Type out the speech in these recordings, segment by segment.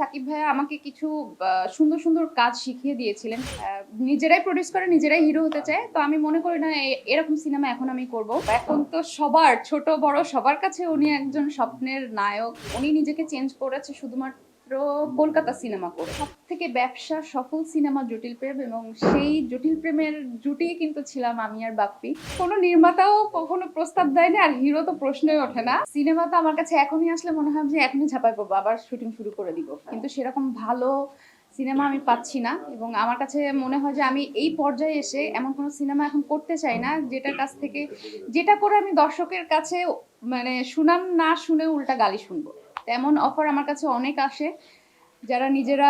সাকিব ভাইয়া আমাকে কিছু সুন্দর, সুন্দর কাজ শিখিয়ে দিয়েছিলেন। নিজেরাই প্রোডিউস করে নিজেরাই হিরো হতে চায়। তো আমি মনে করি না এরকম সিনেমা এখন আমি করব। এখন তো সবার ছোট বড় সবার কাছে উনি একজন স্বপ্নের নায়ক। উনি নিজেকে চেঞ্জ করেছে শুধুমাত্র কলকাতা সিনেমা করে। সবথেকে ব্যবসা সফল সিনেমা জটিল প্রেম, এবং সেই জটিল প্রেমের জুটিই কিন্তু ছিলাম আমি আর বাপ্পি। কোনো নির্মাতাও কখনো প্রস্তাব দেয়নি, আর হিরো তো প্রশ্নই ওঠে না। সিনেমা তো আমার কাছে এখনই আসলে মনে হয় যে এখনই ঝাঁপায় পড়বো, আবার শুটিং শুরু করে দিব, কিন্তু সেরকম ভালো সিনেমা আমি পাচ্ছি না। এবং আমার কাছে মনে হয় যে আমি এই পর্যায়ে এসে এমন কোনো সিনেমা এখন করতে চাই না যেটার কাছ থেকে, যেটা করে আমি দর্শকের কাছে মানে সুনাম না শুনে উল্টা গালি শুনবো। তেমন অফার আমার কাছে অনেক আসে, যারা নিজেরা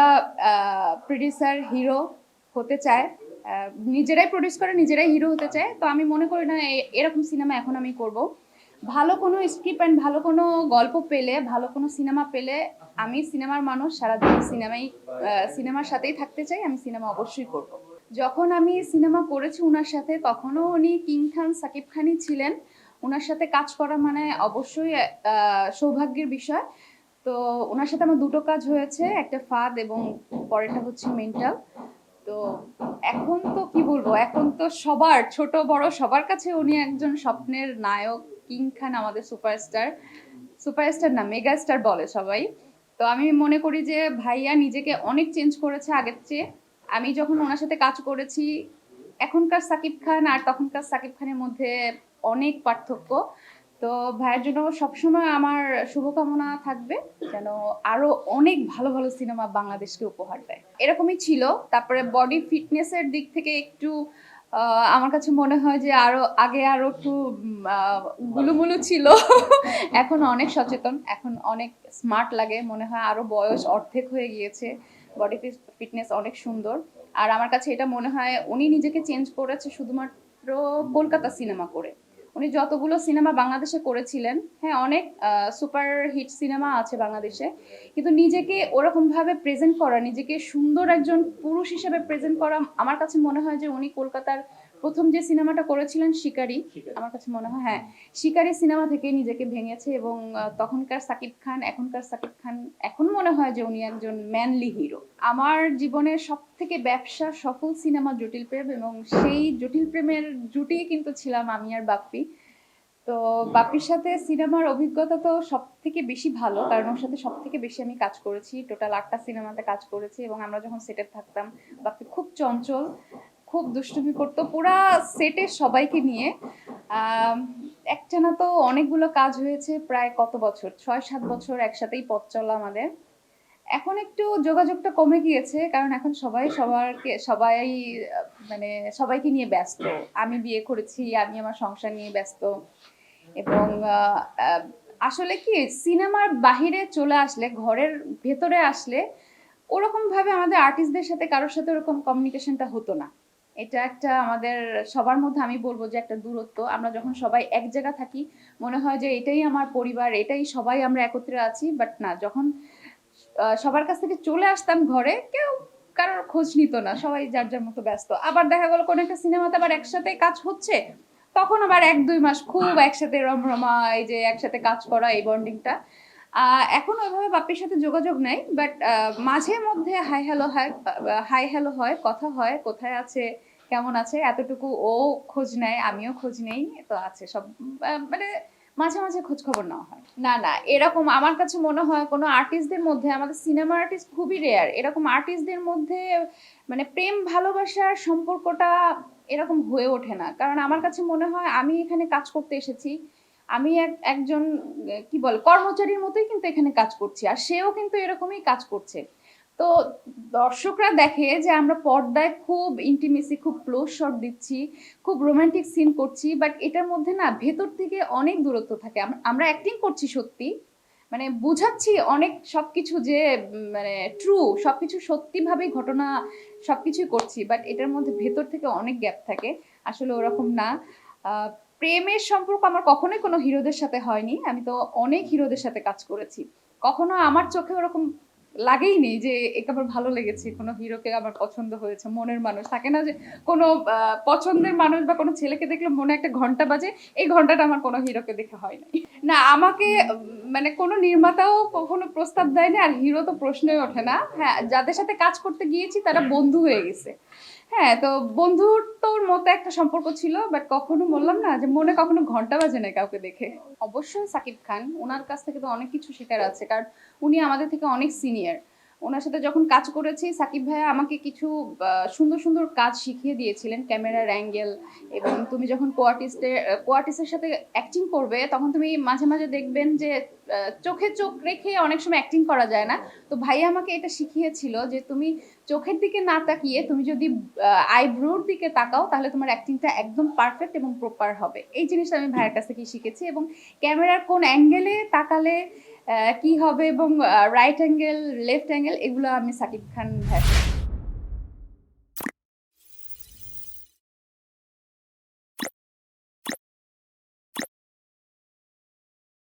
প্রডিউসার হিরো হতে চায়, নিজেরাই প্রডিউস করে নিজেরাই হিরো হতে চায়। তো আমি মনে করি না এরকম সিনেমা এখন আমি করব। ভালো কোনো স্ক্রিপ্ট অ্যান্ড ভালো কোনো গল্প পেলে, ভালো কোনো সিনেমা পেলে, আমি সিনেমার মানুষ, সারাদিন সিনেমার সাথেই থাকতে চাই, আমি সিনেমা অবশ্যই করব। যখন আমি সিনেমা করেছি ওনার সাথে, তখনও উনি কিং খান সাকিব খানই ছিলেন। ওনার সাথে কাজ করা মানে অবশ্যই সৌভাগ্যের বিষয়। তো ওনার সাথে আমার দুটো কাজ হয়েছে, একটা ফাদ এবং পরেরটা হচ্ছে মেন্টাল। তো এখন তো কি বলবো, এখন তো সবার ছোট বড় সবার কাছে উনি একজন স্বপ্নের নায়ক। কিং খান আমাদের সুপারস্টার, সুপারস্টার না মেগা স্টার বলে সবাই। তো আমি মনে করি যে ভাইয়া নিজেকে অনেক চেঞ্জ করেছে আগের চেয়ে। আমি যখন ওনার সাথে কাজ করেছি, এখনকার সাকিব খান আর তখনকার সাকিব খানের মধ্যে অনেক পার্থক্য। তো ভাইয়ের জন্য সবসময় আমার শুভকামনা থাকবে, যেন আরো অনেক ভালো ভালো সিনেমা বাংলাদেশকে উপহার দেয়। এরকমই ছিল। তারপরে বডি ফিটনেসের দিক থেকে একটু আমার কাছে মনে হয় যে আরো একটু গুলুমুলু ছিল। এখন অনেক সচেতন, এখন অনেক স্মার্ট লাগে, মনে হয় আরো বয়স অর্ধেক হয়ে গিয়েছে। বডি ফিটনেস অনেক সুন্দর। আর আমার কাছে এটা মনে হয় উনি নিজেকে চেঞ্জ করেছে শুধুমাত্র কলকাতা সিনেমা করে। উনি যতগুলো সিনেমা বাংলাদেশে করেছিলেন, হ্যাঁ অনেক সুপার হিট সিনেমা আছে বাংলাদেশে, কিন্তু নিজেকে ওরকম ভাবে প্রেজেন্ট করা, নিজেকে সুন্দর একজন পুরুষ হিসেবে প্রেজেন্ট করা, আমার কাছে মনে হয় যে উনি কলকাতার প্রথম যে সিনেমাটা করেছিলেন শিকারি, আমার কাছে মনে হয় হ্যাঁ শিকারি সিনেমা থেকে নিজেকে ভেঙেছে। এবং তখনকার সাকিব খান এখনকার সাকিব খান, এখন মনে হয় যে উনি একজন ম্যানলি হিরো। আমার জীবনের সব থেকে ব্যবসা সফল সিনেমা জটিল প্রেম, এবং সেই জটিল প্রেমের জুটিই কিন্তু ছিলাম আমি আর বাপ্পি। তো বাপির সাথে সিনেমার অভিজ্ঞতা তো সব থেকে বেশি ভালো, কারণ ওর সাথে সব থেকে বেশি আমি কাজ করেছি, টোটাল 8টা সিনেমাতে কাজ করেছি। এবং আমরা যখন সেটে থাকতাম, বাপি খুব চঞ্চল, খুব দুষ্টুমি করতো পুরা সেটে সবাইকে নিয়ে। আহ একটানা তো অনেকগুলো কাজ হয়েছে, প্রায় কত বছর, 6-7 বছর একসাথেই পথ চলা আমাদের। এখন একটু যোগাযোগটা কমে গিয়েছে, কারণ এখন সবাই মানে সবাইকে নিয়ে ব্যস্ত। আমি বিয়ে করেছি, আমি আমার সংসার নিয়ে ব্যস্ত। এবং আহ, আহ, আসলে কি, সিনেমার বাহিরে চলে আসলে, ঘরের ভেতরে আসলে ওরকম ভাবে আমাদের আর্টিস্টদের সাথে কারোর সাথে ওরকম কমিউনিকেশনটা হতো না। এটা একটা আমাদের সবার মধ্যে আমি বলবো যে একটা দূরত্ব। আমরা যখন সবাই এক জায়গা থাকি, মনে হয় যে এটাই আমার পরিবার, এটাই সবাই আমরা একত্রে আছি। বাট না, যখন সবার কাছ থেকে চলে আসতাম ঘরে, কেউ কারোর খোঁজ নিত না, সবাই যার যার মতো ব্যস্ত। আবার দেখা গেল কোন একটা সিনেমাতে আবার একসাথে কাজ হচ্ছে, তখন আবার 1-2 মাস খুব একসাথে রমরমা, এই যে একসাথে কাজ করা, এই বন্ডিংটা। এখন ওইভাবে বাপ্পির সাথে যোগাযোগ নাই, বাট মাঝে মধ্যে হাই হ্যালো হয়, কথা হয়, কোথায় আছে, কেমন আছে, এতটুকু ও খোঁজ নেয়, আমিও খোঁজ নেই। তো আছে সব, মানে মাঝে মাঝে খোঁজ খবর নেওয়া হয়। না না, এরকম আমার কাছে মনে হয় কোনো আর্টিস্টদের মধ্যে, আমাদের সিনেমা আর্টিস্ট খুবই রেয়ার, এরকম আর্টিস্টদের মধ্যে মানে প্রেম ভালোবাসার সম্পর্কটা এরকম হয়ে ওঠে না। কারণ আমার কাছে মনে হয় আমি এখানে কাজ করতে এসেছি, আমি একজন কি বলে কর্মচারীর মতোই কিন্তু এখানে কাজ করছি, আর সেও কিন্তু এরকমই কাজ করছে। তো দর্শকরা দেখে যে আমরা পর্দায় খুব ইন্টিমেসি, খুব ক্লোজ শট দিচ্ছি, খুব রোমান্টিক সিন করছি, বাট এটার মধ্যে না ভেতর থেকে অনেক দূরত্ব থাকে। আমরা অ্যাক্টিং করছি সত্যি, মানে বুঝাচ্ছি অনেক সবকিছু যে মানে ট্রু সবকিছু সত্যি ভাবে ঘটনা সবকিছুই করছি, বাট এটার মধ্যে ভেতর থেকে অনেক গ্যাপ থাকে। আসলে ওরকম না। প্রেমের সম্পর্ক আমার কখনোই কোনো হিরোদের সাথে হয়নি। আমি তো অনেক হিরোদের সাথে কাজ করেছি, কখনো আমার চোখে ওরকম লাগেই নেই যে একে আমার ভালো লেগেছে, কোনো হিরোকে আমার পছন্দ হয়েছে। মনের মানুষ থাকে না যে কোনো পছন্দের মানুষ বা কোনো ছেলেকে দেখলে মনে একটা ঘন্টা বাজে, এই ঘন্টাটা আমার কোনো হিরোকে দেখে হয় নাই। না আমাকে মানে কোনো নির্মাতাও কখনো প্রস্তাব দেয়নি, আর হিরো তো প্রশ্নই ওঠে না। হ্যাঁ, যাদের সাথে কাজ করতে গিয়েছি তারা বন্ধু হয়ে গেছে। হ্যাঁ, তো বন্ধুত্বর মতো একটা সম্পর্ক ছিল, বাট কখনো বললাম না যে মনে কখনো ঘন্টা বাজে না কাউকে দেখে। অবশ্যই সাকিব খান, ওনার কাছ থেকে তো অনেক কিছু শেখার আছে, কারণ উনি আমাদের থেকে অনেক সিনিয়র। ওনার সাথে যখন কাজ করেছি, সাকিব ভাইয়া আমাকে কিছু সুন্দর সুন্দর কাজ শিখিয়ে দিয়েছিলেন, ক্যামেরার অ্যাঙ্গেল। এবং তুমি যখন কোয়ার্টিস্টের সাথে অ্যাক্টিং করবে, তখন তুমি মাঝে মাঝে দেখবেন যে চোখে চোখ রেখে অনেক সময় অ্যাক্টিং করা যায় না। তো ভাইয়া আমাকে এটা শিখিয়েছিল যে তুমি চোখের দিকে না তাকিয়ে তুমি যদি আইব্রোর দিকে তাকাও, তাহলে তোমার অ্যাক্টিংটা একদম পারফেক্ট এবং প্রপার হবে। এই জিনিসটা আমি ভাইয়ের কাছ থেকে শিখেছি। এবং ক্যামেরার কোন অ্যাঙ্গেলে তাকালে কি হবে, এবং রাইট অ্যাঙ্গেল, লেফট অ্যাঙ্গেল, এগুলো আমি সাকিব খান ভাই